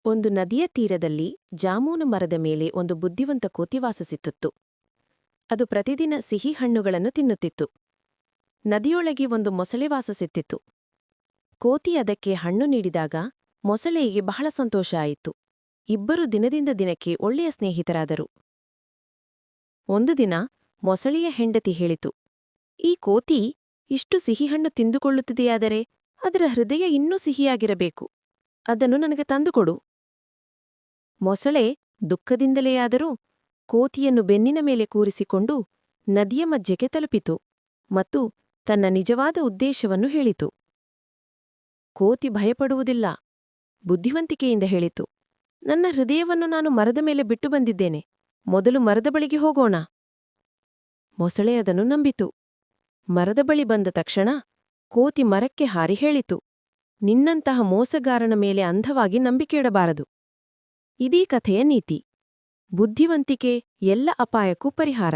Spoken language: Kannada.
ಒಂದು ನದಿಯ ತೀರದಲ್ಲಿ ಜಾಮೂನು ಮರದ ಮೇಲೆ ಒಂದು ಬುದ್ಧಿವಂತ ಕೋತಿ ವಾಸಿಸುತ್ತಿತ್ತು. ಅದು ಪ್ರತಿದಿನ ಸಿಹಿ ಹಣ್ಣುಗಳನ್ನು ತಿನ್ನುತ್ತಿತ್ತು. ನದಿಯೊಳಗೆ ಒಂದು ಮೊಸಳೆ ವಾಸಿಸುತ್ತಿತ್ತು. ಕೋತಿ ಅದಕ್ಕೆ ಹಣ್ಣು ನೀಡಿದಾಗ ಮೊಸಳೆಗೆ ಬಹಳ ಸಂತೋಷ ಆಯಿತು. ಇಬ್ಬರು ದಿನದಿಂದ ದಿನಕ್ಕೆ ಒಳ್ಳೆಯ ಸ್ನೇಹಿತರಾದರು. ಒಂದು ದಿನ ಮೊಸಳೆಯ ಹೆಂಡತಿ ಹೇಳಿತು, ಈ ಕೋತಿ ಇಷ್ಟು ಸಿಹಿಹಣ್ಣು ತಿಂದುಕೊಳ್ಳುತ್ತಿದೆಯಾದರೆ ಅದರ ಹೃದಯ ಇನ್ನೂ ಸಿಹಿಯಾಗಿರಬೇಕು. ಅದನ್ನು ನನಗೆ ತಂದುಕೊಡು. ಮೊಸಳೆ ದುಃಖದಿಂದಲೇಯಾದರೂ ಕೋತಿಯನ್ನು ಬೆನ್ನಿನ ಮೇಲೆ ಕೂರಿಸಿಕೊಂಡು ನದಿಯ ಮಧ್ಯಕ್ಕೆ ತಲುಪಿತು ಮತ್ತು ತನ್ನ ನಿಜವಾದ ಉದ್ದೇಶವನ್ನು ಹೇಳಿತು. ಕೋತಿ ಭಯಪಡುವುದಿಲ್ಲ, ಬುದ್ಧಿವಂತಿಕೆಯಿಂದ ಹೇಳಿತು, ನನ್ನ ಹೃದಯವನ್ನು ನಾನು ಮರದ ಮೇಲೆ ಬಿಟ್ಟು ಬಂದಿದ್ದೇನೆ, ಮೊದಲು ಮರದ ಬಳಿಗೆ ಹೋಗೋಣ. ಮೊಸಳೆ ಅದನ್ನು ನಂಬಿತು. ಮರದ ಬಳಿ ಬಂದ ತಕ್ಷಣ ಕೋತಿ ಮರಕ್ಕೆ ಹಾರಿ ಹೇಳಿತು, ನಿನ್ನಂತಹ ಮೋಸಗಾರನ ಮೇಲೆ ಅಂಧವಾಗಿ ನಂಬಿಕೆಯಿಡಬಾರದು. ಇದೀ ಕಥೆಯ ನೀತಿ. ಬುದ್ಧಿವಂತಿಕೆ ಎಲ್ಲ ಅಪಾಯಕ್ಕೂ ಪರಿಹಾರ.